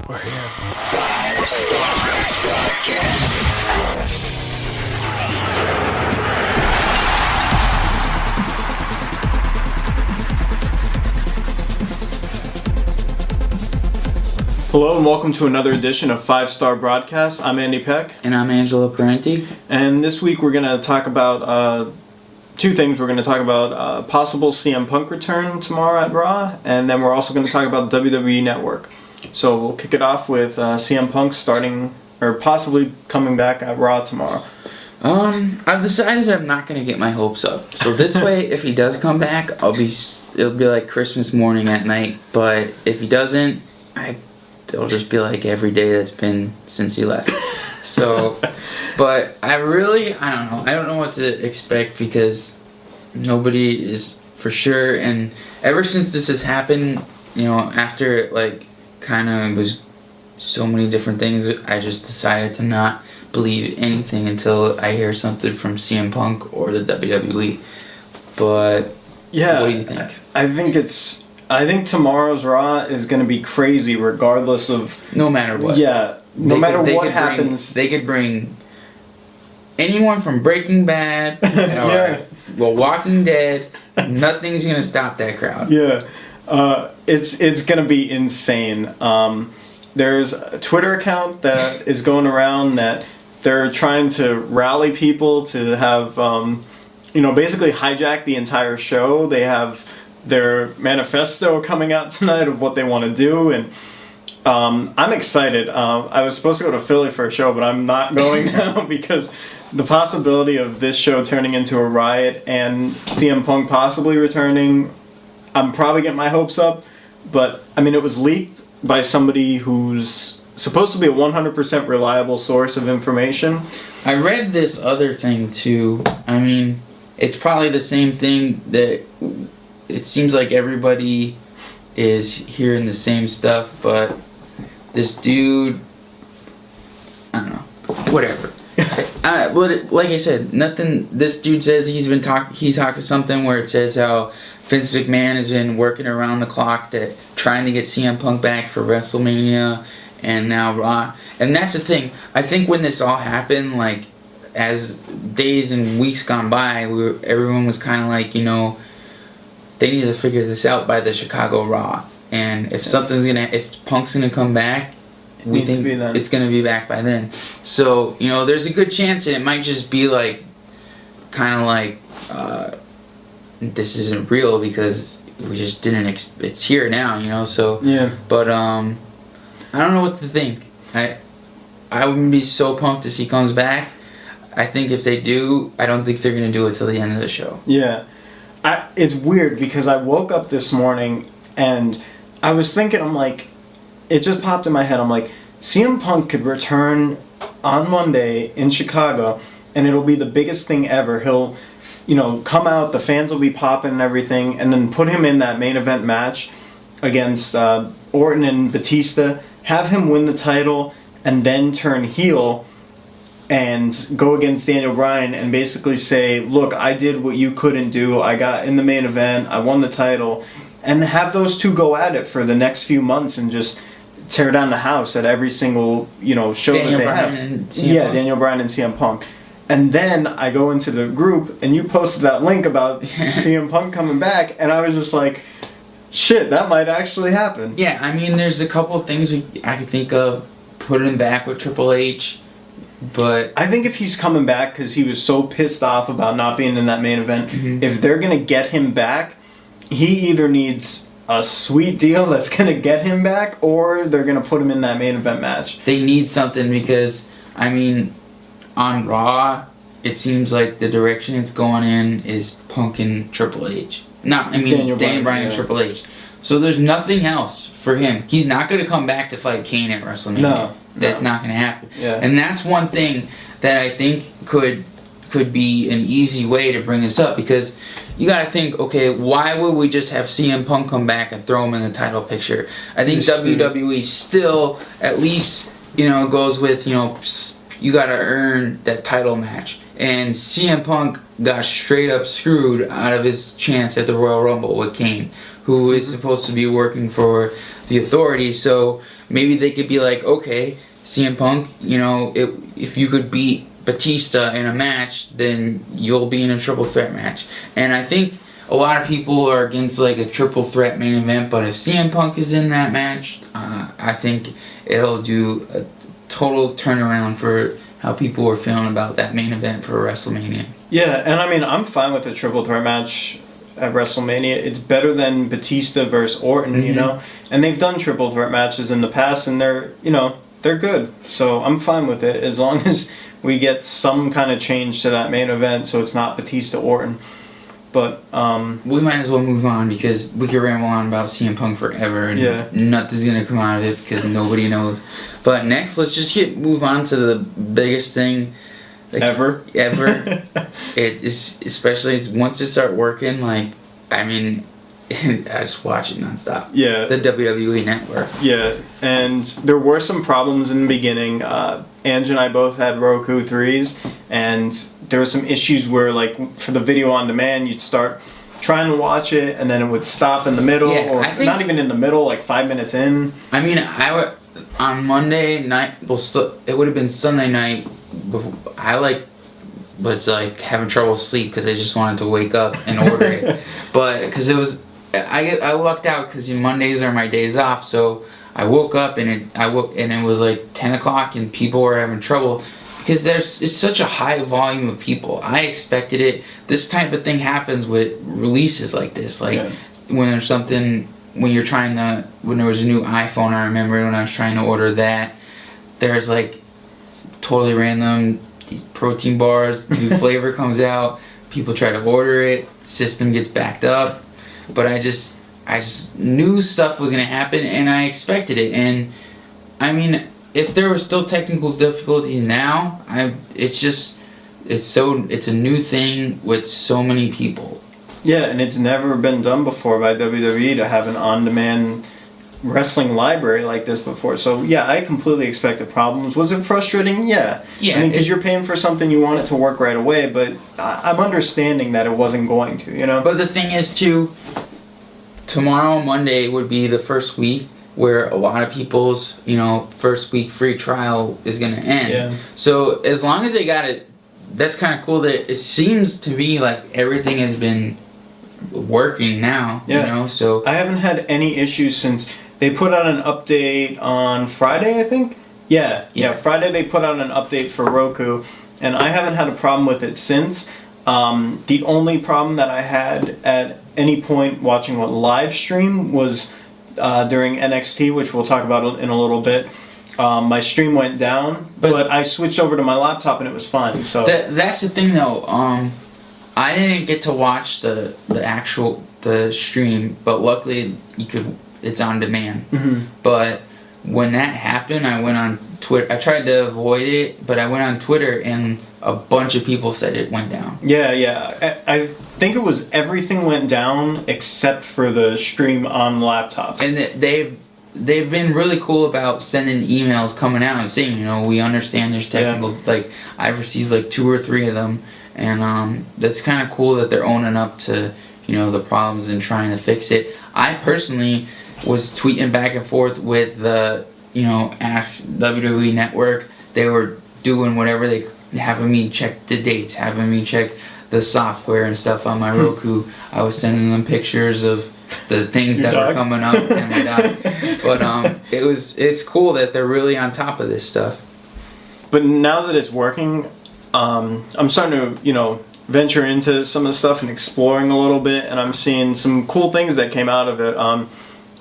We're here. Hello and welcome to another edition of 5-Star Broadcast. I'm Andy Peck. And I'm Angelo Parenti. And this week we're going to talk about two things. We're going to talk about possible CM Punk return tomorrow at Raw, and then we're also going to talk about WWE Network. So we'll kick it off with CM Punk starting, or possibly coming back at Raw tomorrow. I've decided I'm not gonna get my hopes up. So this way, if he does come back, it'll be like Christmas morning at night. But if he doesn't, it'll just be like every day that's been since he left. So, but I don't know. I don't know what to expect because nobody is for sure. And ever since this has happened, after it kind of was so many different things, I just decided to not believe anything until I hear something from CM Punk or the WWE. But yeah, what do you think? I think tomorrow's Raw is going to be crazy regardless of... No matter what. Yeah, no matter what happens. They could bring anyone from Breaking Bad or The Walking Dead. Nothing's going to stop that crowd. Yeah, it's going to be insane. There's a Twitter account that is going around that they're trying to rally people to have, basically hijack the entire show. They have their manifesto coming out tonight of what they want to do, and I'm excited. I was supposed to go to Philly for a show, but I'm not going now because the possibility of this show turning into a riot and CM Punk possibly returning, I'm probably getting my hopes up. But it was leaked by somebody who's supposed to be a 100% reliable source of information. I read this other thing too. It's probably the same thing that it seems like everybody is hearing the same stuff, but this dude, I don't know, whatever. Like I said, nothing. This dude says he talked to something where it says how Vince McMahon has been working around the clock trying to get CM Punk back for WrestleMania and now Raw. And that's the thing. I think when this all happened, as days and weeks gone by, everyone was kind of like, they need to figure this out by the Chicago Raw. And if Punk's gonna come back, we think it's gonna be back by then. So there's a good chance, and it might just be this isn't real because we just didn't. It's here now, So yeah. But I don't know what to think. I wouldn't be so pumped if he comes back. I think if they do, I don't think they're gonna do it till the end of the show. Yeah. It's weird because I woke up this morning and I was thinking, it just popped in my head. I'm like, CM Punk could return on Monday in Chicago and it'll be the biggest thing ever. He'll, come out, the fans will be popping and everything, and then put him in that main event match against Orton and Batista, have him win the title, and then turn heel and go against Daniel Bryan and basically say, look, I did what you couldn't do. I got in the main event. I won the title. And have those two go at it for the next few months and just tear down the house at every single, show Daniel that they Bryan have. And CM Punk. Daniel Bryan and CM Punk. And then I go into the group and you posted that link about CM Punk coming back, and I was just like, shit, that might actually happen. Yeah, there's a couple of things I could think of. Put him back with Triple H. But I think if he's coming back because he was so pissed off about not being in that main event, if they're going to get him back, he either needs a sweet deal that's going to get him back, or they're going to put him in that main event match. They need something because, on Raw, it seems like the direction it's going in is Punk and Triple H. Daniel Bryan and Triple H. So there's nothing else for him. He's not going to come back to fight Kane at WrestleMania. No. That's not going to happen. Yeah. And that's one thing that I think could be an easy way to bring this up, because you got to think, okay, why would we just have CM Punk come back and throw him in the title picture? I think WWE still at least, goes with, you got to earn that title match. And CM Punk got straight up screwed out of his chance at the Royal Rumble with Kane, who is supposed to be working for the authority. So maybe they could be like, okay, CM Punk, you know, if you could beat Batista in a match, then you'll be in a triple threat match. And I think a lot of people are against like a triple threat main event, but if CM Punk is in that match, I think it'll do a total turnaround for how people are feeling about that main event for WrestleMania. Yeah, and I mean, I'm fine with the triple threat match at WrestleMania. It's better than Batista versus Orton, you know? And they've done triple threat matches in the past, and they're good. So I'm fine with it as long as we get some kind of change to that main event so it's not Batista Orton. But we might as well move on because we could ramble on about CM Punk forever and nothing's gonna come out of it because nobody knows. But next, let's just move on to the biggest thing ever. It is, especially once it start working. Like, I mean, I just watch it nonstop. Yeah. The WWE Network. Yeah, and there were some problems in the beginning. Ange and I both had Roku 3s, and there were some issues where, like, for the video on demand, you'd start trying to watch it, and then it would stop in the middle, or not even in the middle, like 5 minutes in. I mean, on Monday night, it would have been Sunday night. I was having trouble sleep because I just wanted to wake up and order it, but because it was. I lucked out because Mondays are my days off, so I woke up and it was like 10 o'clock and people were having trouble because it's such a high volume of people. I expected it. This type of thing happens with releases like this, when there's something when there was a new iPhone. I remember when I was trying to order that, there's like totally random these protein bars, new flavor comes out, people try to order it, system gets backed up. But I just knew stuff was gonna happen, and I expected it. And I mean, if there were still technical difficulties now, it's a new thing with so many people. Yeah, and it's never been done before by WWE to have an on-demand wrestling library like this before. So yeah, I completely expected problems. Was it frustrating? Yeah. Yeah. I mean, because you're paying for something, you want it to work right away, but I'm understanding that it wasn't going to, you know? But the thing is, too, tomorrow, Monday, would be the first week where a lot of people's, first week free trial is going to end. Yeah. So as long as they got it, that's kind of cool that it seems to be like everything has been working now, so... I haven't had any issues since... They put out an update on Friday, I think? Yeah, Friday they put out an update for Roku, and I haven't had a problem with it since. The only problem that I had at any point watching a live stream was during NXT, which we'll talk about in a little bit. My stream went down, but I switched over to my laptop and it was fine. So that's the thing, though. I didn't get to watch the stream, but luckily it's on demand. Mm-hmm. But when that happened, I went on Twitter. I tried to avoid it, but I went on Twitter and a bunch of people said it went down. Yeah. I think it was everything went down except for the stream on laptops. And they've been really cool about sending emails coming out and saying, we understand there's technical... Like, I've received like 2 or 3 of them, and that's kind of cool that they're owning up to, the problems and trying to fix it. I personally was tweeting back and forth with the, Ask WWE Network. They were doing whatever they... having me check the dates, having me check the software and stuff on my Roku. I was sending them pictures of the things that were coming up and my dog. But it's cool that they're really on top of this stuff. But now that it's working, I'm starting to, venture into some of the stuff and exploring a little bit, and I'm seeing some cool things that came out of it.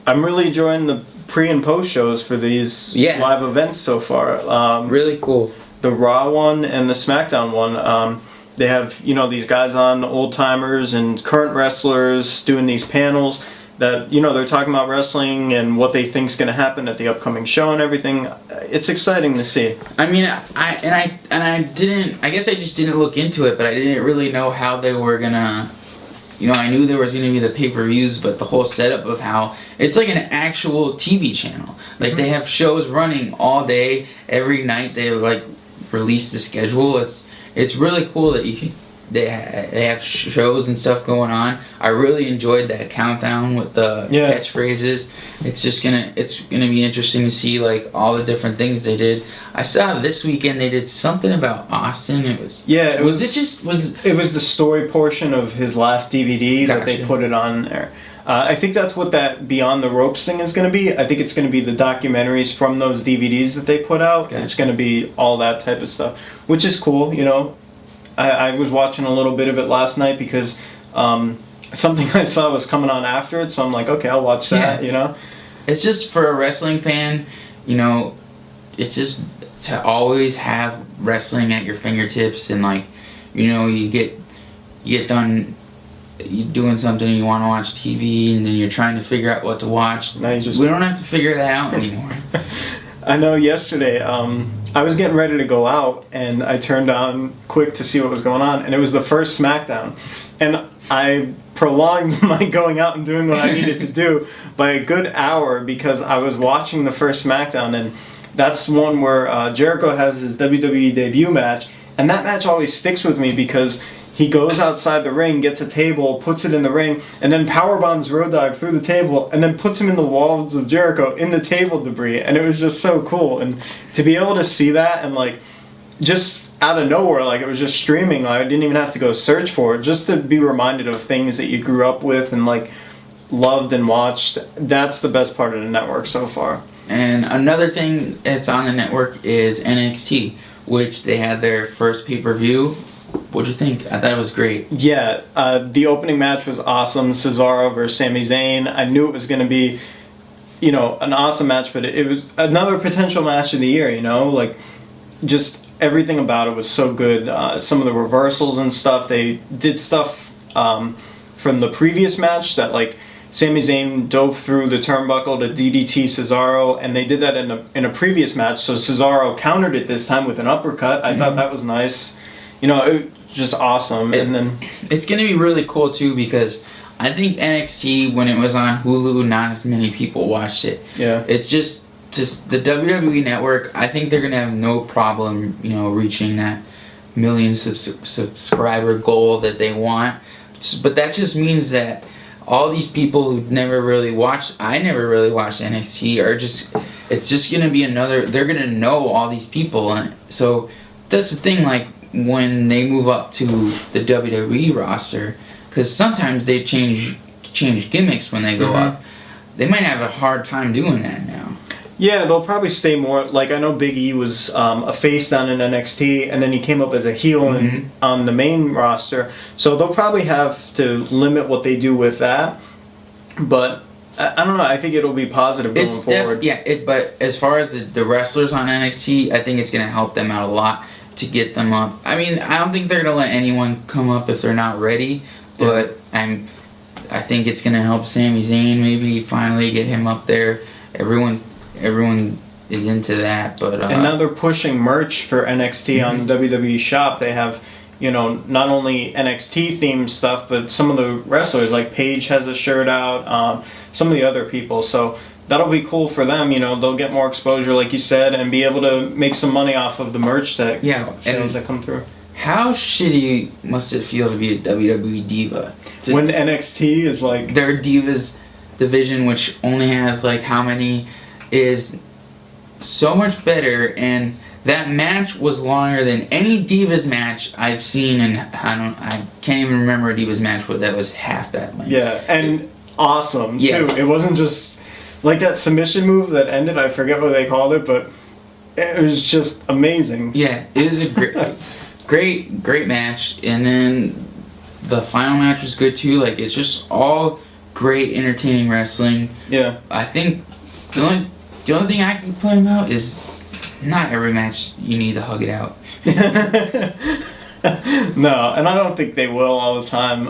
I'm really enjoying the pre and post shows for these live events so far. Really cool. The Raw one and the SmackDown one. They have, these guys on, old timers and current wrestlers doing these panels that, they're talking about wrestling and what they think's going to happen at the upcoming show and everything. It's exciting to see. I mean, I guess I just didn't look into it, but I didn't really know how they were going to, I knew there was going to be the pay-per-views, but the whole setup of how it's like an actual TV channel. Like, they have shows running all day, every night. They, release the schedule. It's really cool that they have shows and stuff going on. I really enjoyed that countdown with the Yeah. catchphrases. It's gonna be interesting to see like all the different things they did. I saw this weekend they did something about Austin. It was Yeah, was it was the story portion of his last DVD that they Gotcha. put it on there. I think that's what that Beyond the Ropes thing is going to be. I think it's going to be the documentaries from those DVDs that they put out. Gotcha. It's going to be all that type of stuff, which is cool. You know, I was watching a little bit of it last night because something I saw was coming on after it, so I'm like, okay, I'll watch that. Yeah. You know, it's just for a wrestling fan, you know, it's just to always have wrestling at your fingertips and like, you know, you get done you doing something and you want to watch TV and then you're trying to figure out what to watch. Now you just We don't have to figure that out anymore. I know yesterday, I was getting ready to go out and I turned on quick to see what was going on, and it was the first SmackDown. And I prolonged my going out and doing what I needed to do by a good hour because I was watching the first SmackDown, and that's one where Jericho has his WWE debut match, and that match always sticks with me because he goes outside the ring, gets a table, puts it in the ring, and then powerbombs Road Dogg through the table, and then puts him in the walls of Jericho in the table debris, and it was just so cool. And to be able to see that and like just out of nowhere, like it was just streaming, I didn't even have to go search for it, just to be reminded of things that you grew up with and like loved and watched. That's the best part of the network so far. And another thing that's on the network is NXT, which they had their first pay-per-view. What'd you think? I thought it was great. Yeah, the opening match was awesome. Cesaro versus Sami Zayn. I knew it was going to be, you know, an awesome match, but it was another potential match of the year, you know? Like, just everything about it was so good. Some of the reversals and stuff. They did stuff from the previous match that, like, Sami Zayn dove through the turnbuckle to DDT Cesaro, and they did that in a previous match, so Cesaro countered it this time with an uppercut. I thought that was nice. You know, it was just awesome. And then It's going to be really cool, too, because I think NXT, when it was on Hulu, not as many people watched it. yeah, It's just the WWE Network, I think they're going to have no problem, you know, reaching that million subscriber goal that they want. But that just means that all these people who never really watched, I never really watched NXT, are just, it's just going to be another, they're going to know all these people. And so that's the thing, like, when they move up to the WWE roster, because sometimes they change gimmicks when they go up. They might have a hard time doing that now. yeah, they'll probably stay more. Like I know Big E was a face down in NXT, and then he came up as a heel on the main roster. So they'll probably have to limit what they do with that. But I don't know. I think it'll be positive going forward. But as far as the wrestlers on NXT, I think it's going to help them out a lot to get them up. I mean, I don't think they're going to let anyone come up if they're not ready, but I think it's going to help Sami Zayn maybe finally get him up there. Everyone is into that, but And now they're pushing merch for NXT on WWE Shop. They have, you know, not only NXT themed stuff, but some of the wrestlers, like Paige has a shirt out, some of the other people. So that'll be cool for them. You know, they'll get more exposure, like you said, and be able to make some money off of the merch that sales that come through. How shitty must it feel to be a WWE diva? When NXT is like their divas division, which only has like how many, is so much better, and that match was longer than any Divas match I've seen, and I can't even remember a Divas match that was half that length. yeah, and awesome too. Yes. It wasn't just like that submission move that ended. I forget what they called it, but it was just amazing. Yeah, it was a great match, and then the final match was good too. Like, it's just all great, entertaining wrestling. Yeah. I think the only thing I can point out is not every match you need to hug it out. No, and I don't think they will all the time.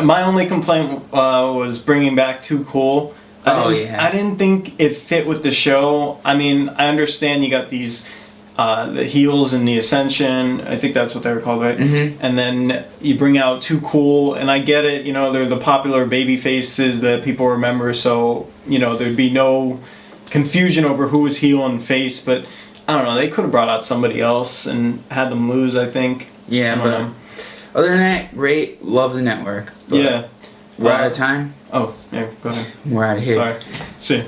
My only complaint was bringing back Too Cool. I didn't think it fit with the show. I mean, I understand you got these the heels and the Ascension. I think that's what they were called, right? Mhm. And then you bring out Too Cool, and I get it. You know, they're the popular baby faces that people remember, so you know there'd be no confusion over who was heel and face. But I don't know. They could have brought out somebody else and had them lose. I think. Yeah, I don't but know. Other than that, great. Love the network. But Yeah. we're out of time. Oh, yeah, go ahead. We're out of here. Sorry. See ya.